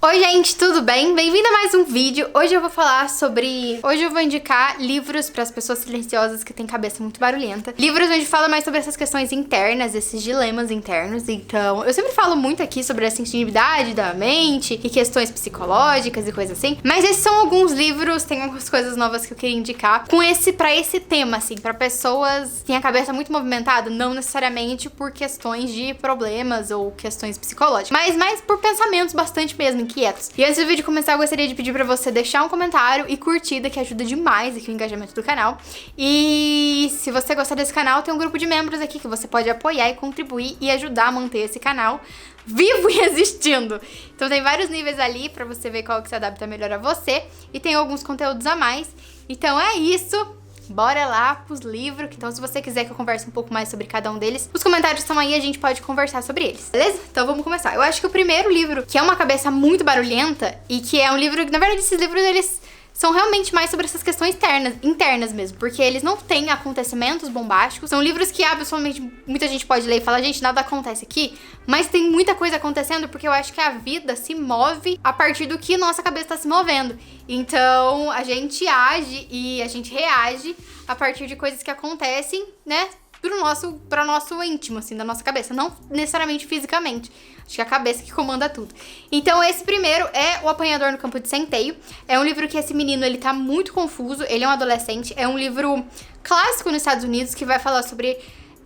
Oi gente, tudo bem? Bem-vindo a mais um vídeo. Hoje eu vou indicar livros para as pessoas silenciosas que têm cabeça muito barulhenta. Livros onde fala mais sobre essas questões internas, esses dilemas internos. Então, eu sempre falo muito aqui sobre essa intimidade da mente e questões psicológicas e coisas assim. Mas esses são alguns livros, tem algumas coisas novas que eu queria indicar para esse tema, assim, para pessoas que têm a cabeça muito movimentada, não necessariamente por questões de problemas ou questões psicológicas, mas mais por pensamentos bastante mesmo quietos. E antes do vídeo começar, eu gostaria de pedir pra você deixar um comentário e curtida, que ajuda demais aqui o engajamento do canal. E se você gostar desse canal, tem um grupo de membros aqui que você pode apoiar e contribuir e ajudar a manter esse canal vivo e existindo. Então tem vários níveis ali pra você ver qual que se adapta melhor a você. E tem alguns conteúdos a mais. Então é isso. Bora lá pros livros, então se você quiser que eu converse um pouco mais sobre cada um deles, os comentários estão aí e a gente pode conversar sobre eles, beleza? Então vamos começar. Eu acho que o primeiro livro, que é uma cabeça muito barulhenta, e que é um livro, na verdade esses livros eles são realmente mais sobre essas questões internas mesmo, porque eles não têm acontecimentos bombásticos, são livros que absolutamente muita gente pode ler e falar, gente, nada acontece aqui, mas tem muita coisa acontecendo, porque eu acho que a vida se move a partir do que nossa cabeça tá se movendo. Então, a gente reage a partir de coisas que acontecem, né, pro nosso íntimo, assim, da nossa cabeça, não necessariamente fisicamente. Acho que é a cabeça que comanda tudo. Então, esse primeiro é O Apanhador no Campo de Centeio. É um livro que esse menino, ele tá muito confuso, ele é um adolescente, é um livro clássico nos Estados Unidos que vai falar sobre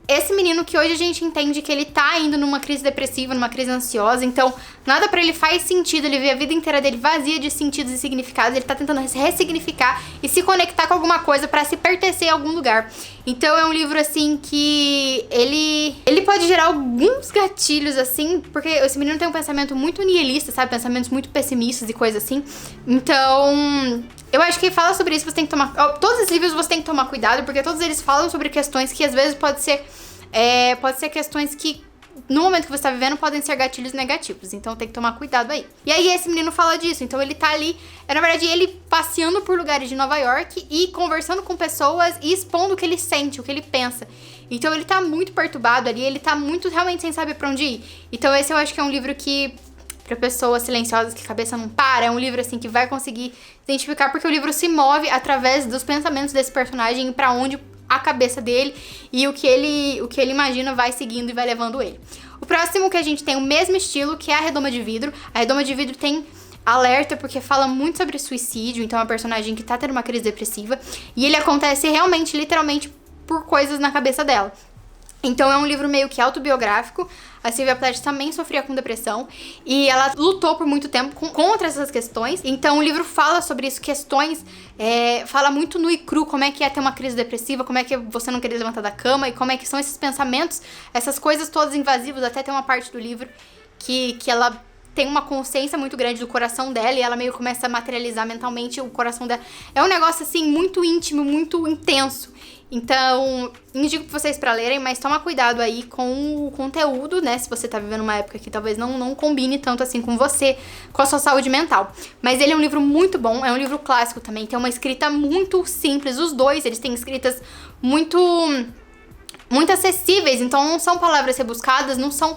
esse menino que hoje a gente entende que ele tá indo numa crise depressiva, numa crise ansiosa, então nada pra ele faz sentido, ele vê a vida inteira dele vazia de sentidos e significados, ele tá tentando ressignificar e se conectar com alguma coisa pra se pertencer a algum lugar. Então é um livro, assim, que ele pode gerar alguns gatilhos, assim, porque esse menino tem um pensamento muito nihilista, sabe? Pensamentos muito pessimistas e coisa assim. Então, eu acho que fala sobre isso, você tem que tomar... Todos os livros você tem que tomar cuidado, porque todos eles falam sobre questões que às vezes pode ser questões que no momento que você tá vivendo podem ser gatilhos negativos, então tem que tomar cuidado aí. E aí esse menino fala disso, então ele tá ali, na verdade ele passeando por lugares de Nova York e conversando com pessoas e expondo o que ele sente, o que ele pensa. Então ele tá muito perturbado ali, ele tá muito realmente sem saber pra onde ir. Então esse eu acho que é um livro que, pra pessoas silenciosas que a cabeça não para, é um livro assim que vai conseguir identificar, porque o livro se move através dos pensamentos desse personagem e pra onde a cabeça dele e o que ele imagina vai seguindo e vai levando ele. O próximo que a gente tem o mesmo estilo, que é A Redoma de Vidro. A Redoma de Vidro tem alerta porque fala muito sobre suicídio, então é uma personagem que tá tendo uma crise depressiva e ele acontece realmente, literalmente, por coisas na cabeça dela. Então é um livro meio que autobiográfico. A Sylvia Plath também sofria com depressão e ela lutou por muito tempo contra essas questões. Então o livro fala sobre isso, fala muito nu e cru como é que é ter uma crise depressiva, como é que é você não querer levantar da cama e como é que são esses pensamentos, essas coisas todas invasivas. Até tem uma parte do livro que ela tem uma consciência muito grande do coração dela e ela meio começa a materializar mentalmente o coração dela. É um negócio assim muito íntimo, muito intenso. Então, indico pra vocês pra lerem, mas toma cuidado aí com o conteúdo, né? Se você tá vivendo uma época que talvez não combine tanto assim com você, com a sua saúde mental. Mas ele é um livro muito bom, é um livro clássico também, tem uma escrita muito simples. Os dois, eles têm escritas muito acessíveis, então não são palavras rebuscadas, não são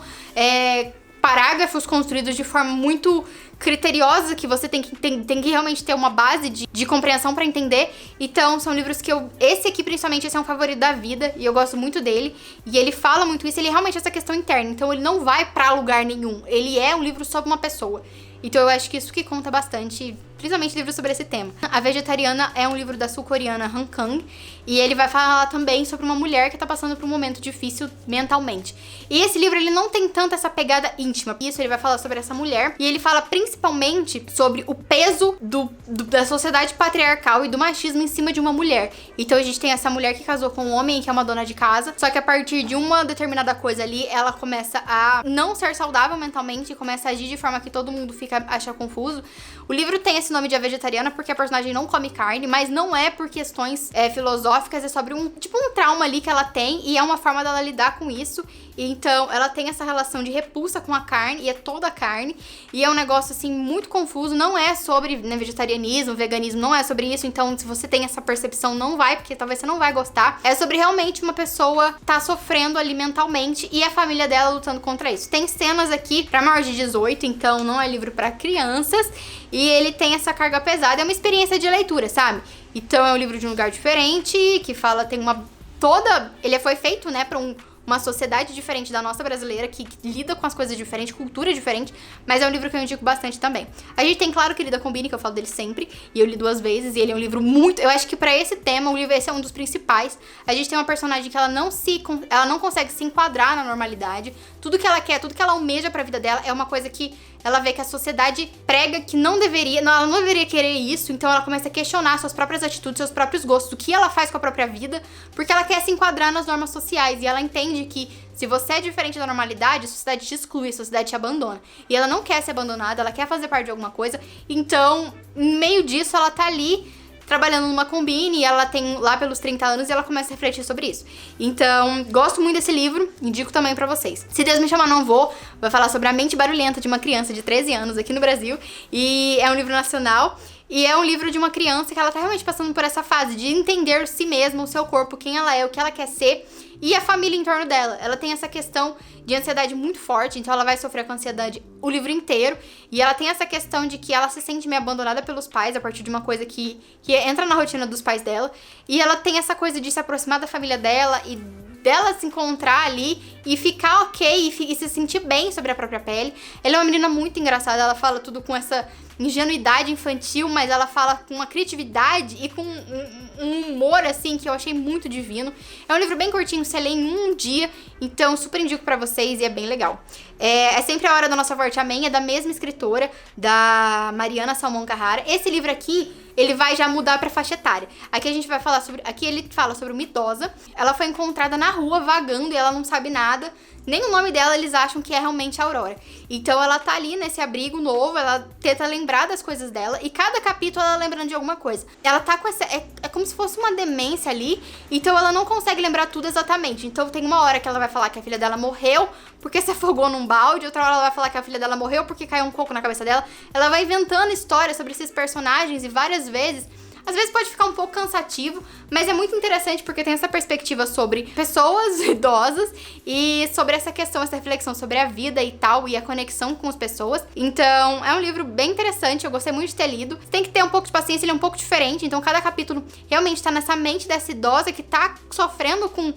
parágrafos construídos de forma muito criteriosa, que você tem que realmente ter uma base de compreensão pra entender. Então são livros que esse aqui principalmente, esse é um favorito da vida e eu gosto muito dele, e ele fala muito isso, ele realmente essa questão interna, então ele não vai pra lugar nenhum, ele é um livro sobre uma pessoa. Então eu acho que isso que conta bastante, principalmente livros sobre esse tema. A Vegetariana é um livro da sul-coreana Han Kang, e ele vai falar também sobre uma mulher que tá passando por um momento difícil mentalmente. E esse livro, ele não tem tanto essa pegada íntima. Isso, ele vai falar sobre essa mulher, e ele fala principalmente sobre o peso da sociedade patriarcal e do machismo em cima de uma mulher. Então a gente tem essa mulher que casou com um homem, que é uma dona de casa, só que a partir de uma determinada coisa ali, ela começa a não ser saudável mentalmente e começa a agir de forma que todo mundo acha confuso. O livro tem esse nome de A Vegetariana porque a personagem não come carne, mas não é por questões filosóficas, é sobre um trauma ali que ela tem e é uma forma dela lidar com isso. Então, ela tem essa relação de repulsa com a carne, e é toda a carne, e é um negócio, assim, muito confuso. Não é sobre, né, vegetarianismo, veganismo, não é sobre isso. Então, se você tem essa percepção, não vai, porque talvez você não vai gostar. É sobre realmente uma pessoa tá sofrendo ali mentalmente e a família dela lutando contra isso. Tem cenas aqui pra maior de 18, então não é livro pra crianças, e ele tem essa carga pesada. É uma experiência de leitura, sabe? Então, é um livro de um lugar diferente, que fala, tem uma toda... Ele foi feito, né, pra uma sociedade diferente da nossa brasileira, que lida com as coisas diferentes, cultura diferente, mas é um livro que eu indico bastante também. A gente tem Claro, Querida, Combine, que eu falo dele sempre, e eu li 2 vezes, e ele é um livro muito... Eu acho que pra esse tema, o livro esse é um dos principais. A gente tem uma personagem que ela não consegue se enquadrar na normalidade. Tudo que ela quer, tudo que ela almeja pra vida dela é uma coisa que ela vê que a sociedade prega que não deveria, ela não deveria querer isso, então ela começa a questionar suas próprias atitudes, seus próprios gostos, o que ela faz com a própria vida, porque ela quer se enquadrar nas normas sociais, e ela entende que se você é diferente da normalidade, a sociedade te exclui, a sociedade te abandona. E ela não quer ser abandonada, ela quer fazer parte de alguma coisa, então, em meio disso, ela tá ali trabalhando numa Combine, e ela tem lá pelos 30 anos, e ela começa a refletir sobre isso. Então, gosto muito desse livro, indico também pra vocês. Se Deus Me Chamar, Não Vou, vai falar sobre a mente barulhenta de uma criança de 13 anos aqui no Brasil, e é um livro nacional, e é um livro de uma criança que ela tá realmente passando por essa fase de entender si mesma, o seu corpo, quem ela é, o que ela quer ser, e a família em torno dela. Ela tem essa questão de ansiedade muito forte, então ela vai sofrer com ansiedade o livro inteiro. E ela tem essa questão de que ela se sente meio abandonada pelos pais a partir de uma coisa que entra na rotina dos pais dela. E ela tem essa coisa de se aproximar da família dela e dela se encontrar ali e ficar ok e se sentir bem sobre a própria pele. Ela é uma menina muito engraçada, ela fala tudo com essa ingenuidade infantil, mas ela fala com uma criatividade e com um humor, assim, que eu achei muito divino. É um livro bem curtinho, você lê em um dia, então super indico pra vocês e é bem legal. É Sempre a Hora da Nossa Forte Amém, é da mesma escritora, da Mariana Salmão Carrara. Esse livro aqui, ele vai já mudar pra faixa etária. Aqui a gente vai falar sobre... Aqui ele fala sobre uma idosa. Ela foi encontrada na rua, vagando, e ela não sabe nada. Nem o nome dela eles acham que é realmente Aurora. Então ela tá ali nesse abrigo novo, ela tenta lembrar das coisas dela, e cada capítulo ela lembrando de alguma coisa. Ela tá com essa... É como se fosse uma demência ali, então ela não consegue lembrar tudo exatamente. Então tem uma hora que ela vai falar que a filha dela morreu porque se afogou num balde, outra hora ela vai falar que a filha dela morreu porque caiu um coco na cabeça dela. Ela vai inventando histórias sobre esses personagens, e várias vezes... Às vezes pode ficar um pouco cansativo, mas é muito interessante porque tem essa perspectiva sobre pessoas idosas e sobre essa questão, essa reflexão sobre a vida e tal, e a conexão com as pessoas. Então, é um livro bem interessante, eu gostei muito de ter lido. Tem que ter um pouco de paciência, ele é um pouco diferente, então cada capítulo realmente tá nessa mente dessa idosa que tá sofrendo com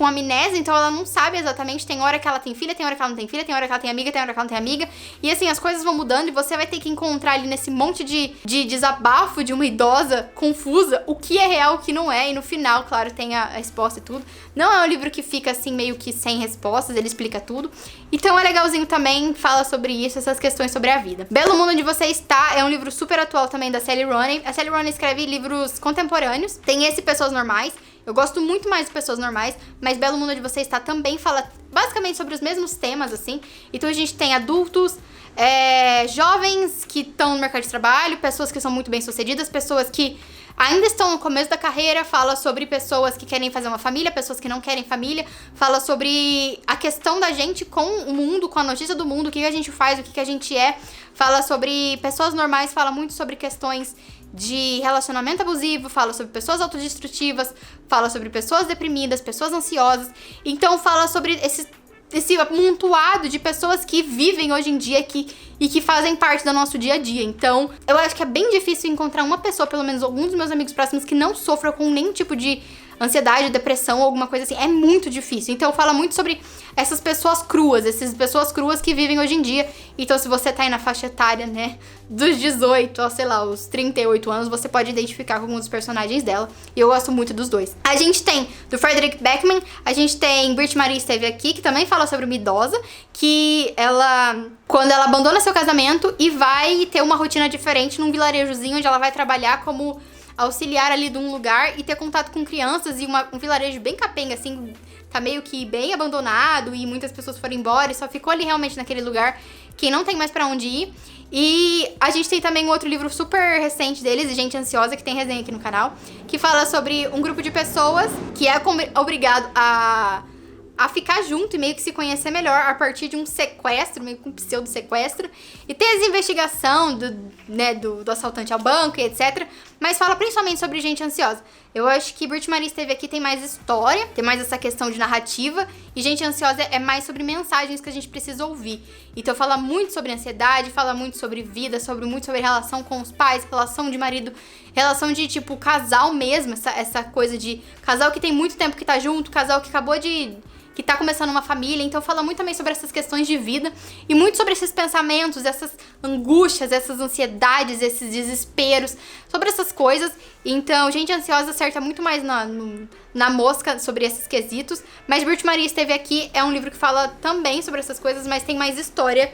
amnésia, então ela não sabe exatamente, tem hora que ela tem filha, tem hora que ela não tem filha, tem hora que ela tem amiga, tem hora que ela não tem amiga, e assim, as coisas vão mudando e você vai ter que encontrar ali nesse monte de desabafo de uma idosa confusa, o que é real, o que não é, e no final, claro, tem a resposta e tudo. Não é um livro que fica assim, meio que sem respostas, ele explica tudo, então é legalzinho também, fala sobre isso, essas questões sobre a vida. Belo Mundo Onde Você Está é um livro super atual também da Sally Rooney. A Sally Rooney escreve livros contemporâneos, tem esse Pessoas Normais. Eu gosto muito mais de Pessoas Normais, mas Belo Mundo Onde Você Está também fala basicamente sobre os mesmos temas, assim. Então a gente tem adultos, jovens que estão no mercado de trabalho, pessoas que são muito bem-sucedidas, pessoas que ainda estão no começo da carreira, fala sobre pessoas que querem fazer uma família, pessoas que não querem família, fala sobre a questão da gente com o mundo, com a notícia do mundo, o que a gente faz, o que a gente é. Fala sobre pessoas normais, fala muito sobre questões de relacionamento abusivo, fala sobre pessoas autodestrutivas, fala sobre pessoas deprimidas, pessoas ansiosas. Então fala sobre esse amontoado de pessoas que vivem hoje em dia e que fazem parte do nosso dia a dia. Então, eu acho que é bem difícil encontrar uma pessoa, pelo menos alguns dos meus amigos próximos, que não sofra com nenhum tipo de ansiedade, depressão ou alguma coisa assim. É muito difícil. Então, fala muito sobre essas pessoas cruas que vivem hoje em dia. Então, se você tá aí na faixa etária, né, dos 18 aos, sei lá, os 38 anos, você pode identificar com alguns dos personagens dela. E eu gosto muito dos dois. A gente tem do Frederick Backman, a gente tem Brit Marie esteve aqui, que também fala sobre uma idosa, que ela, quando ela abandona seu casamento e vai ter uma rotina diferente num vilarejozinho onde ela vai trabalhar como auxiliar ali de um lugar e ter contato com crianças, e um vilarejo bem capenga, assim, tá meio que bem abandonado e muitas pessoas foram embora e só ficou ali realmente naquele lugar que não tem mais pra onde ir. E a gente tem também um outro livro super recente deles, Gente Ansiosa, que tem resenha aqui no canal, que fala sobre um grupo de pessoas que é obrigado a a ficar junto e meio que se conhecer melhor a partir de um sequestro, meio que um pseudo-sequestro. E tem as investigações do assaltante ao banco e etc. Mas fala principalmente sobre gente ansiosa. Eu acho que Brit Marie Esteve aqui tem mais história, tem mais essa questão de narrativa. E Gente Ansiosa é mais sobre mensagens que a gente precisa ouvir. Então fala muito sobre ansiedade, fala muito sobre vida, muito sobre relação com os pais, relação de marido, relação de, tipo, casal mesmo. Essa coisa de casal que tem muito tempo que tá junto, casal que acabou que tá começando uma família, então fala muito também sobre essas questões de vida e muito sobre esses pensamentos, essas angústias, essas ansiedades, esses desesperos, sobre essas coisas. Então, Gente Ansiosa acerta muito mais na mosca sobre esses quesitos, mas Brit Marie Esteve aqui é um livro que fala também sobre essas coisas, mas tem mais história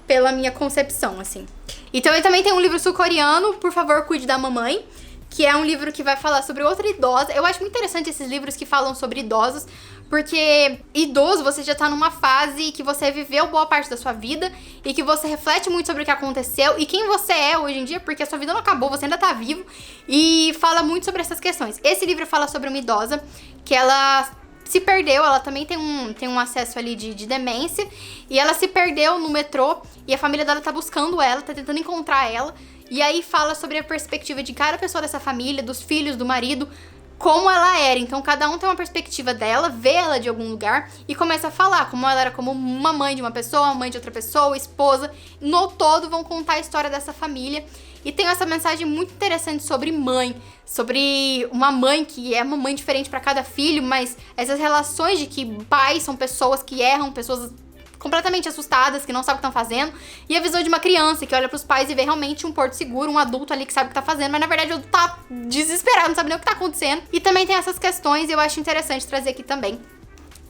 pela minha concepção, assim. Então, ele também tem um livro sul-coreano, Por Favor, Cuide da Mamãe, que é um livro que vai falar sobre outra idosa. Eu acho muito interessante esses livros que falam sobre idosos, porque idoso, você já tá numa fase que você viveu boa parte da sua vida e que você reflete muito sobre o que aconteceu e quem você é hoje em dia, porque a sua vida não acabou, você ainda tá vivo, e fala muito sobre essas questões. Esse livro fala sobre uma idosa que ela se perdeu, ela também tem um acesso ali de demência, e ela se perdeu no metrô e a família dela tá buscando ela, tá tentando encontrar ela, e aí fala sobre a perspectiva de cada pessoa dessa família, dos filhos, do marido, como ela era. Então cada um tem uma perspectiva dela, vê ela de algum lugar e começa a falar como ela era, como uma mãe de uma pessoa, uma mãe de outra pessoa, esposa. No todo vão contar a história dessa família. E tem essa mensagem muito interessante sobre mãe, sobre uma mãe que é uma mãe diferente para cada filho, mas essas relações de que pais são pessoas que erram, pessoas completamente assustadas, que não sabem o que estão fazendo, e a visão de uma criança que olha pros pais e vê realmente um porto seguro, um adulto ali que sabe o que tá fazendo, mas na verdade o adulto tá desesperado, não sabe nem o que tá acontecendo. E também tem essas questões, e eu acho interessante trazer aqui também.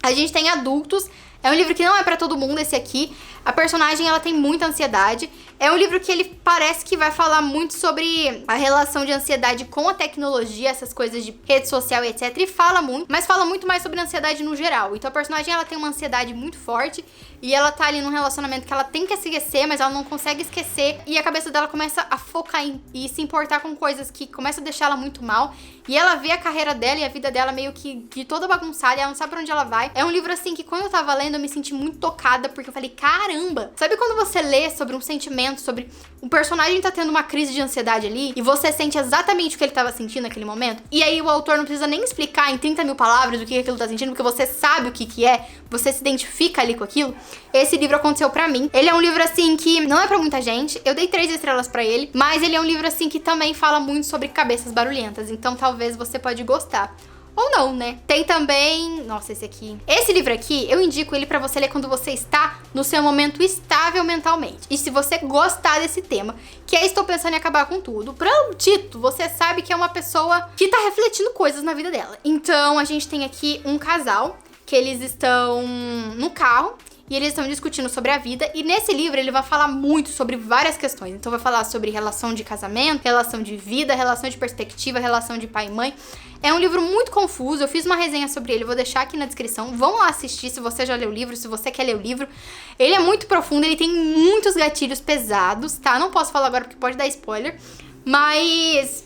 A gente tem adultos, é um livro que não é pra todo mundo esse aqui. A personagem, ela tem muita ansiedade. É um livro que ele parece que vai falar muito sobre a relação de ansiedade com a tecnologia, essas coisas de rede social e etc. E fala muito, mas fala muito mais sobre ansiedade no geral. Então a personagem, ela tem uma ansiedade muito forte e ela tá ali num relacionamento que ela tem que esquecer, mas ela não consegue esquecer. E a cabeça dela começa a focar e se importar com coisas que começam a deixar ela muito mal. E ela vê a carreira dela e a vida dela meio que toda bagunçada, e ela não sabe pra onde ela vai. É um livro assim que quando eu tava lendo eu me senti muito tocada, porque eu falei, caramba! Sabe quando você lê sobre um sentimento, sobre um personagem tá tendo uma crise de ansiedade ali, e você sente exatamente o que ele tava sentindo naquele momento? E aí o autor não precisa nem explicar em 30 mil palavras o que aquilo tá sentindo, porque você sabe o que é, você se identifica ali com aquilo. Esse livro aconteceu pra mim. Ele é um livro assim que não é pra muita gente, eu dei 3 estrelas pra ele, mas ele é um livro assim que também fala muito sobre cabeças barulhentas, então talvez você pode gostar. Ou não, né? Tem também... Nossa, esse aqui... Esse livro aqui, eu indico ele pra você ler quando você está no seu momento estável mentalmente. E se você gostar desse tema, que é Estou Pensando em Acabar com Tudo, pelo título, você sabe que é uma pessoa que tá refletindo coisas na vida dela. Então, a gente tem aqui um casal, que eles estão no carro, e eles estão discutindo sobre a vida, e nesse livro ele vai falar muito sobre várias questões. Então vai falar sobre relação de casamento, relação de vida, relação de perspectiva, relação de pai e mãe. É um livro muito confuso, eu fiz uma resenha sobre ele, vou deixar aqui na descrição. Vão lá assistir se você já leu o livro, se você quer ler o livro. Ele é muito profundo, ele tem muitos gatilhos pesados, tá? Não posso falar agora porque pode dar spoiler, mas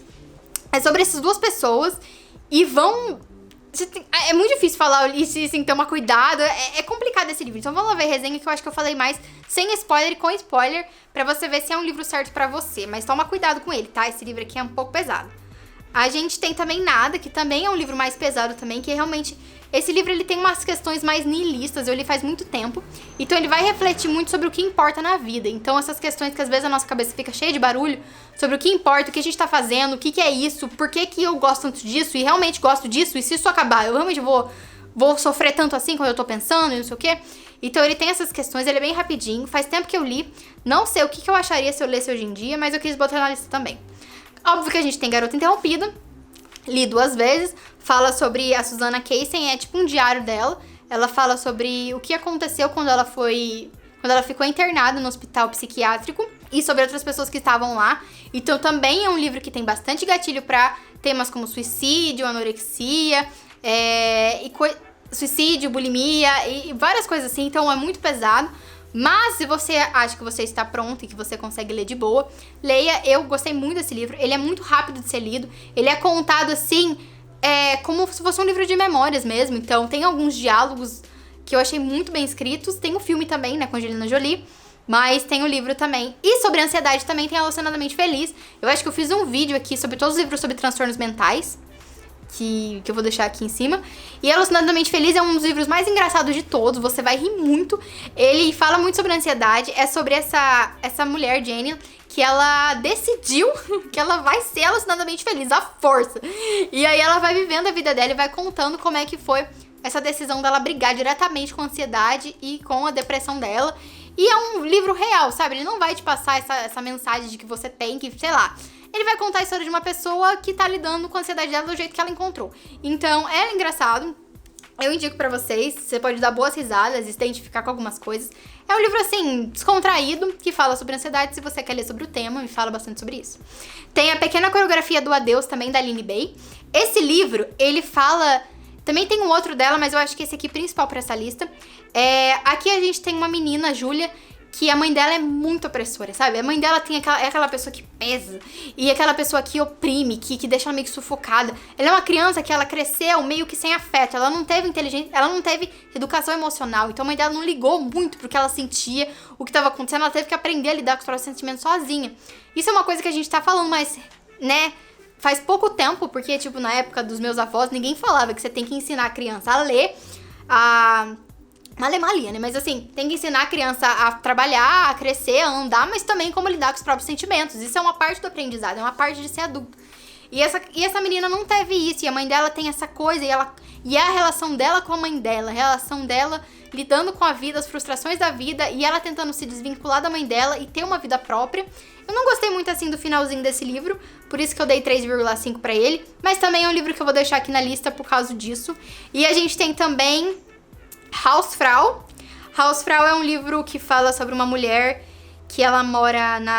é sobre essas duas pessoas e vão... É muito difícil falar isso sem tomar cuidado, é complicado esse livro. Então vamos lá ver a resenha, que eu acho que eu falei mais sem spoiler e com spoiler, pra você ver se é um livro certo pra você. Mas toma cuidado com ele, tá? Esse livro aqui é um pouco pesado. A gente tem também Nada, que também é um livro mais pesado também, que realmente... Esse livro ele tem umas questões mais nihilistas, eu li faz muito tempo. Então ele vai refletir muito sobre o que importa na vida. Então essas questões que às vezes a nossa cabeça fica cheia de barulho, sobre o que importa, o que a gente tá fazendo, o que é isso, por que eu gosto tanto disso e realmente gosto disso, e se isso acabar, eu realmente vou sofrer tanto assim quando eu tô pensando e não sei o quê. Então ele tem essas questões, ele é bem rapidinho, faz tempo que eu li, não sei o que eu acharia se eu lesse hoje em dia, mas eu quis botar na lista também. Óbvio que a gente tem Garota Interrompida, li 2 vezes, fala sobre a Susana Kaysen, é tipo um diário dela. Ela fala sobre o que aconteceu quando ela ficou internada no hospital psiquiátrico e sobre outras pessoas que estavam lá. Então também é um livro que tem bastante gatilho pra temas como suicídio, anorexia, suicídio, bulimia e várias coisas assim. Então é muito pesado. Mas se você acha que você está pronto e que você consegue ler de boa, leia. Eu gostei muito desse livro. Ele é muito rápido de ser lido. Ele é contado assim, como se fosse um livro de memórias mesmo. Então tem alguns diálogos que eu achei muito bem escritos. Tem o filme também, né, com a Angelina Jolie. Mas tem o livro também. E sobre ansiedade também tem Alucinadamente Feliz. Eu acho que eu fiz um vídeo aqui sobre todos os livros sobre transtornos mentais, que eu vou deixar aqui em cima. E Alucinadamente Feliz é um dos livros mais engraçados de todos. Você vai rir muito. Ele fala muito sobre ansiedade. É sobre essa mulher, Jenny, que ela decidiu que ela vai ser alucinadamente feliz, à força. E aí ela vai vivendo a vida dela e vai contando como é que foi essa decisão dela brigar diretamente com a ansiedade e com a depressão dela. E é um livro real, sabe? Ele não vai te passar essa mensagem de que você tem que, sei lá... Ele vai contar a história de uma pessoa que tá lidando com a ansiedade dela do jeito que ela encontrou. Então, é engraçado. Eu indico pra vocês. Você pode dar boas risadas e se identificar com algumas coisas. É um livro, assim, descontraído, que fala sobre ansiedade. Se você quer ler sobre o tema, me fala bastante sobre isso. Tem a Pequena Coreografia do Adeus, também, da Aline Bay. Esse livro, ele fala... Também tem um outro dela, mas eu acho que esse aqui é principal pra essa lista. Aqui a gente tem uma menina, Júlia, que a mãe dela é muito opressora, sabe? A mãe dela é aquela pessoa que pesa, e aquela pessoa que oprime, que deixa ela meio que sufocada. Ela é uma criança que ela cresceu meio que sem afeto, ela não teve inteligência, ela não teve educação emocional, então a mãe dela não ligou muito pro que ela sentia, o que tava acontecendo, ela teve que aprender a lidar com os próprios sentimentos sozinha. Isso é uma coisa que a gente tá falando, mas, né... Faz pouco tempo, porque, tipo, na época dos meus avós, ninguém falava que você tem que ensinar a criança a ler, Malia, né? Mas assim, tem que ensinar a criança a trabalhar, a crescer, a andar, mas também como lidar com os próprios sentimentos. Isso é uma parte do aprendizado, é uma parte de ser adulto. E essa menina não teve isso, e a mãe dela tem essa coisa, e é a relação dela com a mãe dela, a relação dela lidando com a vida, as frustrações da vida, e ela tentando se desvincular da mãe dela e ter uma vida própria. Eu não gostei muito, assim, do finalzinho desse livro, por isso que eu dei 3,5 pra ele, mas também é um livro que eu vou deixar aqui na lista por causa disso. E a gente tem também Hausfrau. Hausfrau é um livro que fala sobre uma mulher que ela mora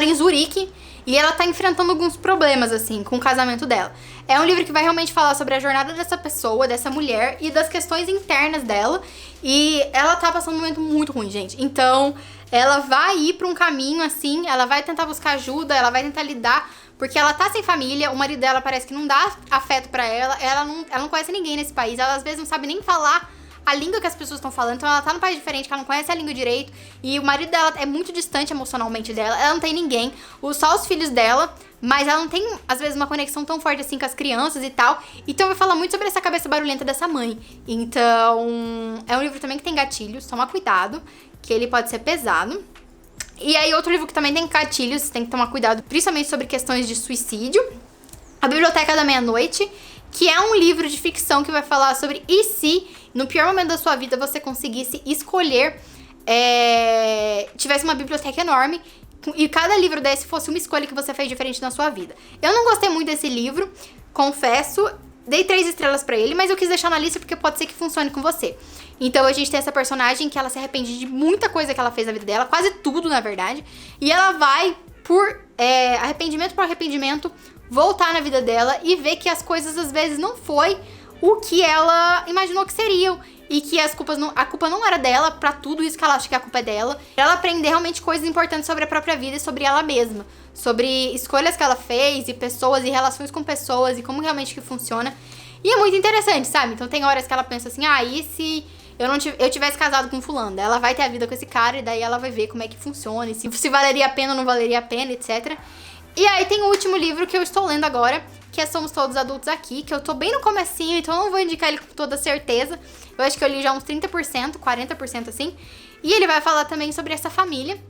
em Zurique, e ela tá enfrentando alguns problemas, assim, com o casamento dela. É um livro que vai realmente falar sobre a jornada dessa pessoa, dessa mulher, e das questões internas dela. E ela tá passando um momento muito ruim, gente. Então, ela vai ir pra um caminho, assim, ela vai tentar buscar ajuda, ela vai tentar lidar, porque ela tá sem família, o marido dela parece que não dá afeto pra ela não conhece ninguém nesse país, ela às vezes não sabe nem falar a língua que as pessoas estão falando, então ela tá num país diferente, que ela não conhece a língua direito, e o marido dela é muito distante emocionalmente dela, ela não tem ninguém, só os filhos dela, mas ela não tem, às vezes, uma conexão tão forte assim com as crianças e tal, então vai falar muito sobre essa cabeça barulhenta dessa mãe. Então, é um livro também que tem gatilhos, toma cuidado, que ele pode ser pesado. E aí, outro livro que também tem gatilhos, tem que tomar cuidado, principalmente sobre questões de suicídio, A Biblioteca da Meia-Noite, que é um livro de ficção que vai falar sobre e se, no pior momento da sua vida, você conseguisse escolher, tivesse uma biblioteca enorme, e cada livro desse fosse uma escolha que você fez diferente na sua vida. Eu não gostei muito desse livro, confesso, dei 3 estrelas pra ele, mas eu quis deixar na lista porque pode ser que funcione com você. Então a gente tem essa personagem que ela se arrepende de muita coisa que ela fez na vida dela, quase tudo, na verdade, e ela vai, por arrependimento por arrependimento, voltar na vida dela e ver que as coisas às vezes não foi o que ela imaginou que seriam, e que a culpa não era dela pra tudo isso que ela acha que a culpa é dela. Ela aprender realmente coisas importantes sobre a própria vida e sobre ela mesma, sobre escolhas que ela fez e pessoas e relações com pessoas e como realmente que funciona. E é muito interessante, sabe? Então tem horas que ela pensa assim, e se eu tivesse casado com fulano? Ela vai ter a vida com esse cara e daí ela vai ver como é que funciona, e se valeria a pena ou não valeria a pena, etc. E aí tem o último livro que eu estou lendo agora, que é Somos Todos Adultos Aqui, que eu tô bem no comecinho, então eu não vou indicar ele com toda certeza. Eu acho que eu li já uns 30%, 40% assim. E ele vai falar também sobre essa família.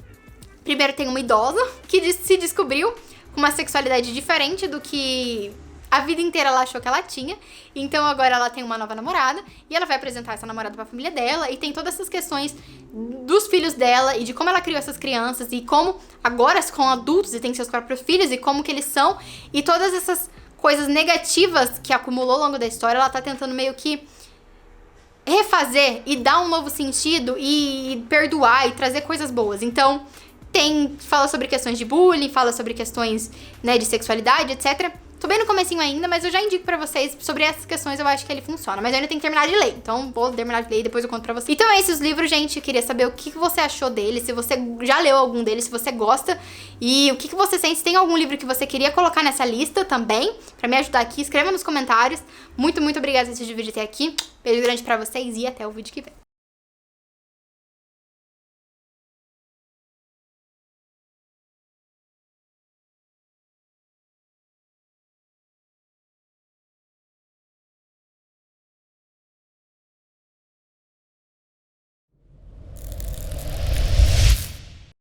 Primeiro tem uma idosa que se descobriu com uma sexualidade diferente do que a vida inteira ela achou que ela tinha. Então agora ela tem uma nova namorada e ela vai apresentar essa namorada pra família dela. E tem todas essas questões dos filhos dela e de como ela criou essas crianças e como agora com adultos e tem seus próprios filhos e como que eles são. E todas essas coisas negativas que acumulou ao longo da história, ela tá tentando meio que refazer e dar um novo sentido e perdoar e trazer coisas boas. Então, fala sobre questões de bullying, fala sobre questões, né, de sexualidade, etc. Tô bem no comecinho ainda, mas eu já indico pra vocês sobre essas questões, eu acho que ele funciona. Mas eu ainda tenho que terminar de ler, então vou terminar de ler e depois eu conto pra vocês. Então é esses livros, gente, eu queria saber o que você achou deles, se você já leu algum deles, se você gosta e o que você sente, se tem algum livro que você queria colocar nessa lista também, pra me ajudar aqui, escreva nos comentários. Muito, muito obrigada por assistir o vídeo até aqui. Beijo grande pra vocês e até o vídeo que vem.